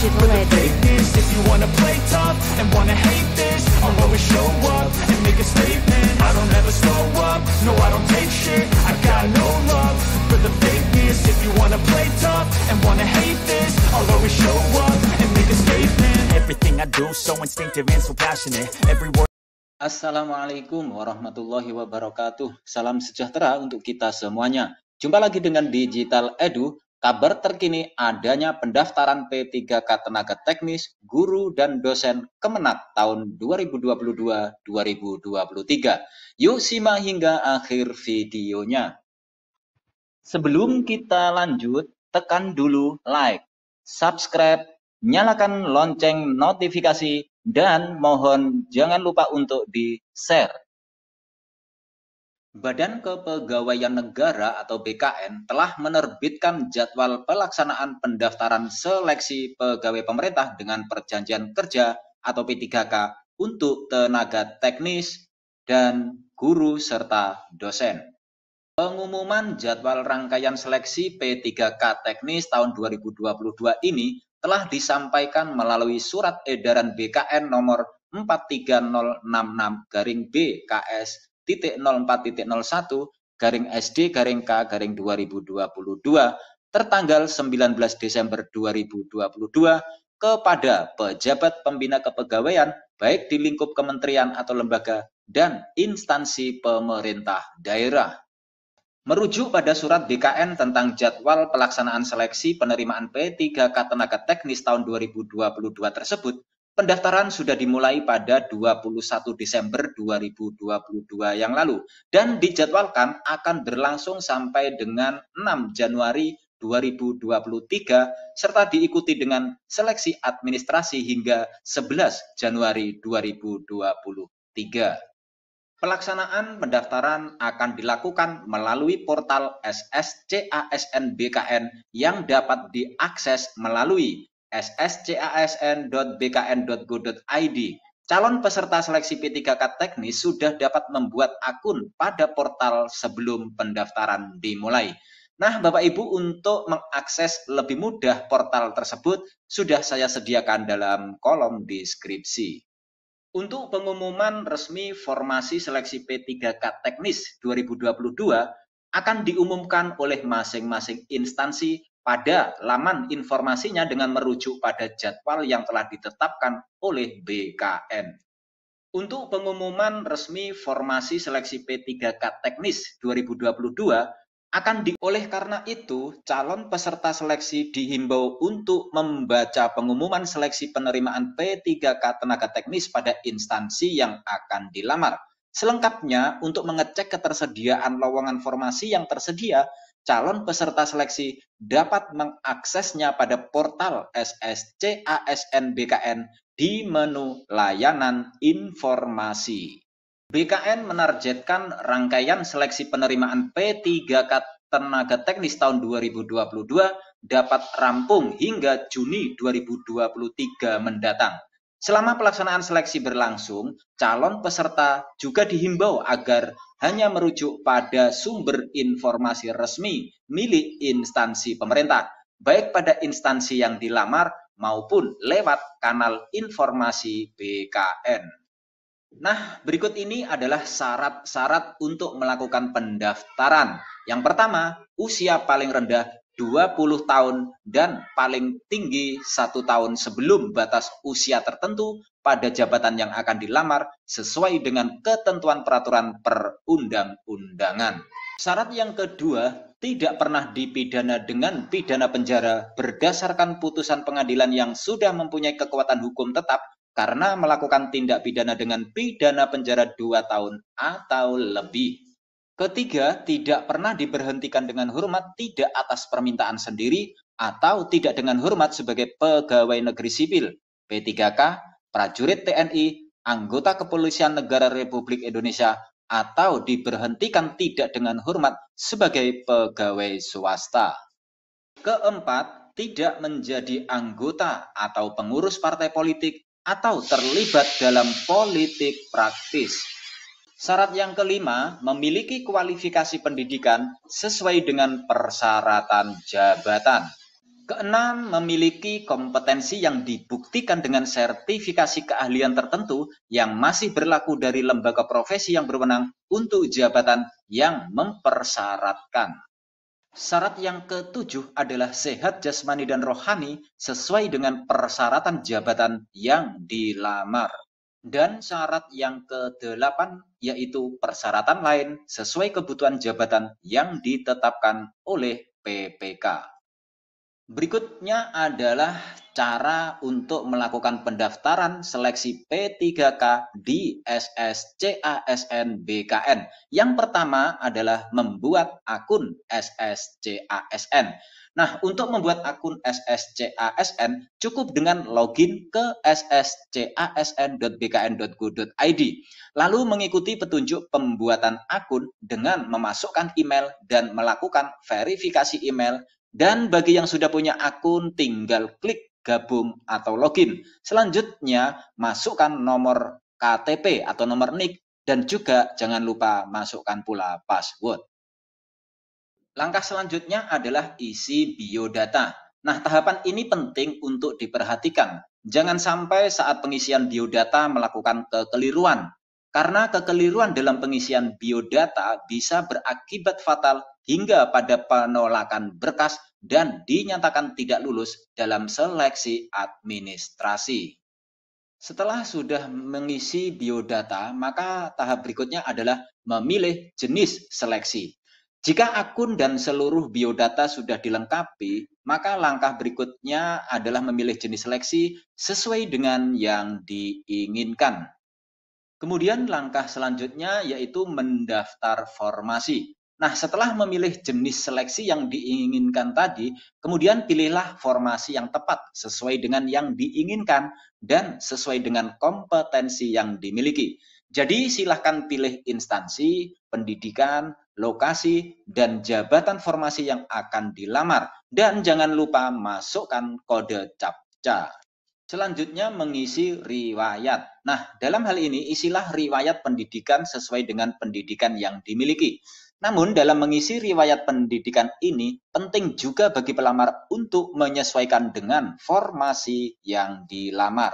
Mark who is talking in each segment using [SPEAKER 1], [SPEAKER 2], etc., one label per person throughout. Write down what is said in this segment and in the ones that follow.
[SPEAKER 1] shit for the fakeness. If you wanna play tough and wanna hate this, I'll always show up and make a statement. I don't ever slow up, no I don't take shit. I got no love for the fakeness. If you wanna play tough and wanna hate this, I'll always show up and make a statement. Everything I do so instinctive and so passionate. Every word.
[SPEAKER 2] Assalamualaikum warahmatullahi wabarakatuh. Salam sejahtera untuk kita semuanya. Jumpa lagi dengan Digital Edu. Kabar terkini adanya pendaftaran P3K Tenaga Teknis, Guru dan Dosen Kemenak tahun 2022-2023. Yuk simak hingga akhir videonya. Sebelum kita lanjut, tekan dulu like, subscribe, nyalakan lonceng notifikasi, dan mohon jangan lupa untuk di-share. Badan Kepegawaian Negara atau BKN telah menerbitkan jadwal pelaksanaan pendaftaran seleksi pegawai pemerintah dengan perjanjian kerja atau P3K untuk tenaga teknis dan guru serta dosen. Pengumuman jadwal rangkaian seleksi P3K teknis tahun 2022 ini telah disampaikan melalui surat edaran BKN nomor 43066-B/04.01/SD-K/2022 tertanggal 19 Desember 2022 kepada pejabat pembina kepegawaian baik di lingkup kementerian atau lembaga dan instansi pemerintah daerah. Merujuk pada surat BKN tentang jadwal pelaksanaan seleksi penerimaan P3K Tenaga Teknis tahun 2022 tersebut, pendaftaran sudah dimulai pada 21 Desember 2022 yang lalu dan dijadwalkan akan berlangsung sampai dengan 6 Januari 2023 serta diikuti dengan seleksi administrasi hingga 11 Januari 2023. Pelaksanaan pendaftaran akan dilakukan melalui portal SSCASN BKN yang dapat diakses melalui sscasn.bkn.go.id. Calon peserta seleksi P3K teknis sudah dapat membuat akun pada portal sebelum pendaftaran dimulai. Nah, Bapak Ibu, untuk mengakses lebih mudah portal tersebut sudah saya sediakan dalam kolom deskripsi. Untuk pengumuman resmi formasi seleksi P3K teknis 2022 akan diumumkan oleh masing-masing instansi pada laman informasinya dengan merujuk pada jadwal yang telah ditetapkan oleh BKN. Untuk pengumuman resmi formasi seleksi P3K teknis 2022 oleh karena itu, calon peserta seleksi dihimbau untuk membaca pengumuman seleksi penerimaan P3K Tenaga Teknis pada instansi yang akan dilamar. Selengkapnya, untuk mengecek ketersediaan lowongan formasi yang tersedia, calon peserta seleksi dapat mengaksesnya pada portal SSCASN BKN di menu layanan informasi. BKN menargetkan rangkaian seleksi penerimaan P3K Tenaga Teknis tahun 2022 dapat rampung hingga Juni 2023 mendatang. Selama pelaksanaan seleksi berlangsung, calon peserta juga dihimbau agar hanya merujuk pada sumber informasi resmi milik instansi pemerintah, baik pada instansi yang dilamar maupun lewat kanal informasi BKN. Nah, berikut ini adalah syarat-syarat untuk melakukan pendaftaran. Yang pertama, usia paling rendah 20 tahun dan paling tinggi 1 tahun sebelum batas usia tertentu pada jabatan yang akan dilamar sesuai dengan ketentuan peraturan perundang-undangan. Syarat yang kedua, tidak pernah dipidana dengan pidana penjara berdasarkan putusan pengadilan yang sudah mempunyai kekuatan hukum tetap karena melakukan tindak pidana dengan pidana penjara 2 tahun atau lebih. Ketiga, tidak pernah diberhentikan dengan hormat tidak atas permintaan sendiri atau tidak dengan hormat sebagai pegawai negeri sipil, P3K, prajurit TNI, anggota Kepolisian Negara Republik Indonesia, atau diberhentikan tidak dengan hormat sebagai pegawai swasta. Keempat, tidak menjadi anggota atau pengurus partai politik atau terlibat dalam politik praktis. Syarat yang kelima, memiliki kualifikasi pendidikan sesuai dengan persyaratan jabatan. Keenam, memiliki kompetensi yang dibuktikan dengan sertifikasi keahlian tertentu yang masih berlaku dari lembaga profesi yang berwenang untuk jabatan yang mempersyaratkan. Syarat yang ketujuh adalah sehat jasmani dan rohani sesuai dengan persyaratan jabatan yang dilamar. Dan syarat yang kedelapan yaitu persyaratan lain sesuai kebutuhan jabatan yang ditetapkan oleh PPK. Berikutnya adalah cara untuk melakukan pendaftaran seleksi P3K di SSCASN BKN. Yang pertama adalah membuat akun SSCASN. Nah, untuk membuat akun SSCASN cukup dengan login ke sscasn.bkn.go.id. Lalu mengikuti petunjuk pembuatan akun dengan memasukkan email dan melakukan verifikasi email. Dan bagi yang sudah punya akun, tinggal klik gabung atau login. Selanjutnya, masukkan nomor KTP atau nomor NIK dan juga jangan lupa masukkan pula password. Langkah selanjutnya adalah isi biodata. Nah, tahapan ini penting untuk diperhatikan. Jangan sampai saat pengisian biodata melakukan kekeliruan. Karena kekeliruan dalam pengisian biodata bisa berakibat fatal hingga pada penolakan berkas dan dinyatakan tidak lulus dalam seleksi administrasi. Setelah sudah mengisi biodata, maka tahap berikutnya adalah memilih jenis seleksi. Jika akun dan seluruh biodata sudah dilengkapi, maka langkah berikutnya adalah memilih jenis seleksi sesuai dengan yang diinginkan. Kemudian langkah selanjutnya yaitu mendaftar formasi. Nah, setelah memilih jenis seleksi yang diinginkan tadi, kemudian pilihlah formasi yang tepat sesuai dengan yang diinginkan dan sesuai dengan kompetensi yang dimiliki. Jadi silahkan pilih instansi, pendidikan, lokasi, dan jabatan formasi yang akan dilamar. Dan jangan lupa masukkan kode CAPTCA. Selanjutnya mengisi riwayat. Nah, dalam hal ini isilah riwayat pendidikan sesuai dengan pendidikan yang dimiliki. Namun dalam mengisi riwayat pendidikan ini penting juga bagi pelamar untuk menyesuaikan dengan formasi yang dilamar.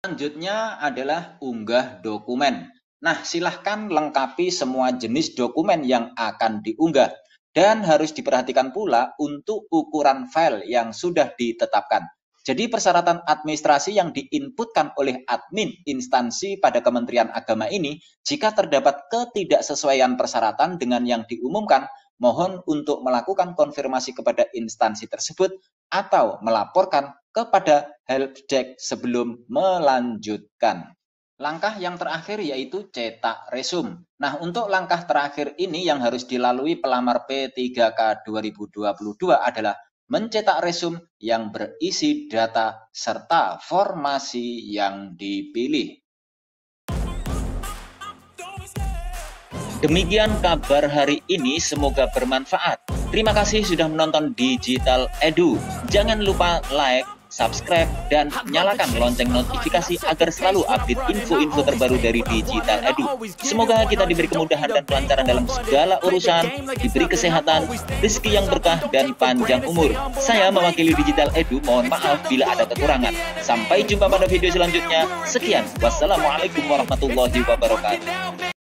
[SPEAKER 2] Selanjutnya adalah unggah dokumen. Nah, silahkan lengkapi semua jenis dokumen yang akan diunggah. Dan harus diperhatikan pula untuk ukuran file yang sudah ditetapkan. Jadi persyaratan administrasi yang diinputkan oleh admin instansi pada Kementerian Agama ini, jika terdapat ketidaksesuaian persyaratan dengan yang diumumkan, mohon untuk melakukan konfirmasi kepada instansi tersebut atau melaporkan kepada helpdesk sebelum melanjutkan. Langkah yang terakhir yaitu cetak resum. Nah, untuk langkah terakhir ini yang harus dilalui pelamar P3K 2022 adalah mencetak resum yang berisi data serta formasi yang dipilih. Demikian kabar hari ini, semoga bermanfaat. Terima kasih sudah menonton Digital Edu. Jangan lupa like, subscribe, dan nyalakan lonceng notifikasi agar selalu update info-info terbaru dari Digital Edu. Semoga kita diberi kemudahan dan kelancaran dalam segala urusan, diberi kesehatan, rezeki yang berkah, dan panjang umur. Saya mewakili Digital Edu, mohon maaf bila ada kekurangan. Sampai jumpa pada video selanjutnya. Sekian, wassalamualaikum warahmatullahi wabarakatuh.